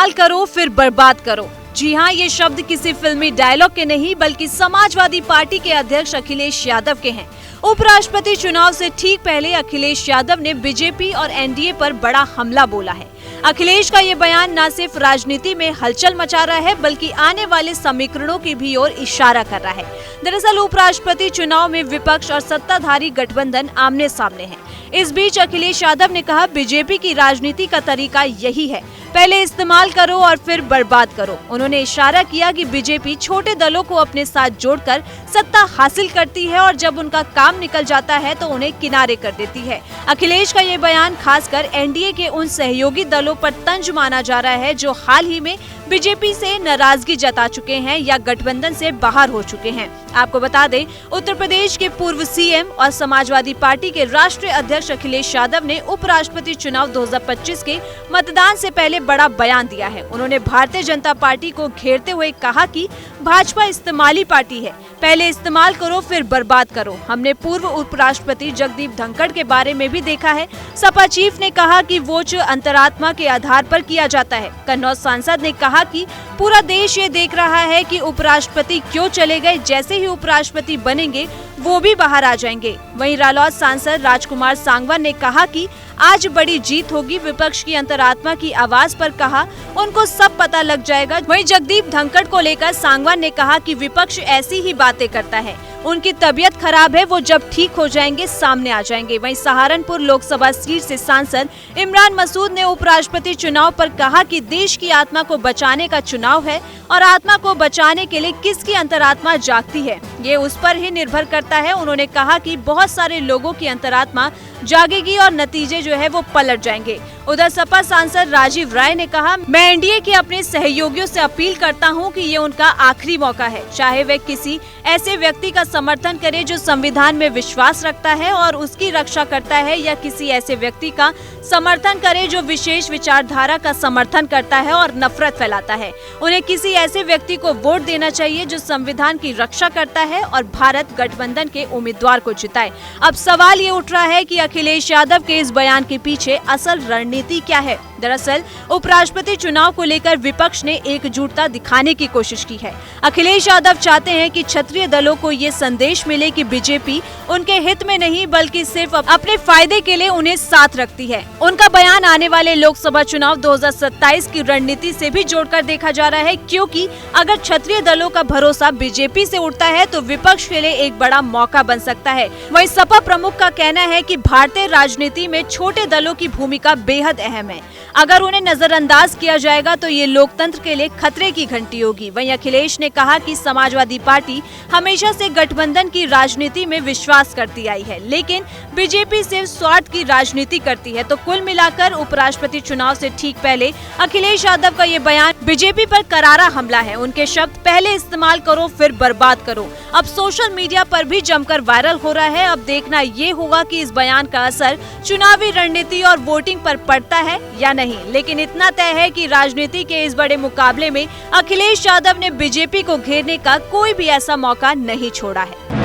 इस्तेमाल करो फिर बर्बाद करो। जी हाँ, ये शब्द किसी फिल्मी डायलॉग के नहीं बल्कि समाजवादी पार्टी के अध्यक्ष अखिलेश यादव के हैं। उपराष्ट्रपति चुनाव से ठीक पहले अखिलेश यादव ने बीजेपी और एनडीए पर बड़ा हमला बोला है। अखिलेश का ये बयान न सिर्फ राजनीति में हलचल मचा रहा है बल्कि आने वाले समीकरणों की भी ओर इशारा कर रहा है। दरअसल उपराष्ट्रपति चुनाव में विपक्ष और सत्ताधारी गठबंधन आमने सामने है। इस बीच अखिलेश यादव ने कहा, बीजेपी की राजनीति का तरीका यही है, पहले इस्तेमाल करो और फिर बर्बाद करो। उन्होंने इशारा किया कि बीजेपी छोटे दलों को अपने साथ जोड़कर सत्ता हासिल करती है और जब उनका काम निकल जाता है तो उन्हें किनारे कर देती है। अखिलेश का ये बयान खासकर एनडीए के उन सहयोगी दलों पर तंज माना जा रहा है जो हाल ही में बीजेपी से नाराजगी जता चुके हैं या गठबंधन से बाहर हो चुके हैं। आपको बता दें, उत्तर प्रदेश के पूर्व सीएम और समाजवादी पार्टी के राष्ट्रीय अध्यक्ष अखिलेश यादव ने उपराष्ट्रपति चुनाव 2025 के मतदान से पहले बड़ा बयान दिया है। उन्होंने भारतीय जनता पार्टी को घेरते हुए कहा कि भाजपा इस्तेमाली पार्टी है, पहले इस्तेमाल करो फिर बर्बाद करो। हमने पूर्व उपराष्ट्रपति जगदीप धनखड़ के बारे में भी देखा है। सपा चीफ ने कहा कि वोट अंतरात्मा के आधार पर किया जाता है। कन्नौज सांसद ने कहा कि पूरा देश ये देख रहा है कि उपराष्ट्रपति क्यों चले गए, जैसे ही उपराष्ट्रपति बनेंगे वो भी बाहर आ जाएंगे। वहीं रालोद सांसद राजकुमार सांगवान ने कहा कि आज बड़ी जीत होगी। विपक्ष की अंतरात्मा की आवाज पर कहा, उनको सब पता लग जाएगा। वहीं जगदीप धनखड़ को लेकर सांगवान ने कहा कि विपक्ष ऐसी ही बातें करता है, उनकी तबीयत खराब है, वो जब ठीक हो जाएंगे सामने आ जाएंगे। वहीं सहारनपुर लोकसभा सीट से सांसद इमरान मसूद ने उपराष्ट्रपति चुनाव पर कहा कि देश की आत्मा को बचाने का चुनाव है और आत्मा को बचाने के लिए किसकी अंतरात्मा जागती है ये उस पर ही निर्भर करता है। उन्होंने कहा कि बहुत सारे लोगों की अंतरात्मा जागेगी और नतीजे जो है वो पलट जाएंगे। उधर सपा सांसद राजीव राय ने कहा, मैं एनडीए के अपने सहयोगियों से अपील करता हूं कि ये उनका आखिरी मौका है, चाहे वे किसी ऐसे व्यक्ति का समर्थन करे जो संविधान में विश्वास रखता है और उसकी रक्षा करता है, या किसी ऐसे व्यक्ति का समर्थन करे जो विशेष विचारधारा का समर्थन करता है और नफरत फैलाता है। उन्हें किसी ऐसे व्यक्ति को वोट देना चाहिए जो संविधान की रक्षा करता है और भारत गठबंधन के उम्मीदवार को जिताए। अब सवाल ये उठ रहा है कि अखिलेश यादव के इस बयान के पीछे असल रणनीति क्या है। दरअसल उपराष्ट्रपति चुनाव को लेकर विपक्ष ने एकजुटता दिखाने की कोशिश की है। अखिलेश यादव चाहते हैं कि क्षत्रिय दलों को ये संदेश मिले कि बीजेपी उनके हित में नहीं बल्कि सिर्फ अपने फायदे के लिए उन्हें साथ रखती है। उनका बयान आने वाले लोकसभा चुनाव 2027 की रणनीति से भी जोड़कर देखा जा रहा है, क्योंकि अगर क्षत्रिय दलों का भरोसा बीजेपी से उठता है तो विपक्ष के लिए एक बड़ा मौका बन सकता है। वहीं सपा प्रमुख का कहना है कि भारतीय राजनीति में छोटे दलों की भूमिका बेहद अहम है। अगर उन्हें नजरअंदाज किया जाएगा तो ये लोकतंत्र के लिए खतरे की घंटी होगी। वहीं अखिलेश ने कहा कि समाजवादी पार्टी हमेशा से गठबंधन की राजनीति में विश्वास करती आई है, लेकिन बीजेपी सिर्फ स्वार्थ की राजनीति करती है। तो कुल मिलाकर उपराष्ट्रपति चुनाव से ठीक पहले अखिलेश यादव का ये बयान बीजेपी पर करारा हमला है। उनके शब्द, पहले इस्तेमाल करो फिर बर्बाद करो, अब सोशल मीडिया पर भी जमकर वायरल हो रहा है। अब देखना ये होगा कि इस बयान का असर चुनावी रणनीति और वोटिंग पर पड़ता है या नहीं। लेकिन इतना तय है कि राजनीति के इस बड़े मुकाबले में अखिलेश यादव ने बीजेपी को घेरने का कोई भी ऐसा मौका नहीं छोड़ा है।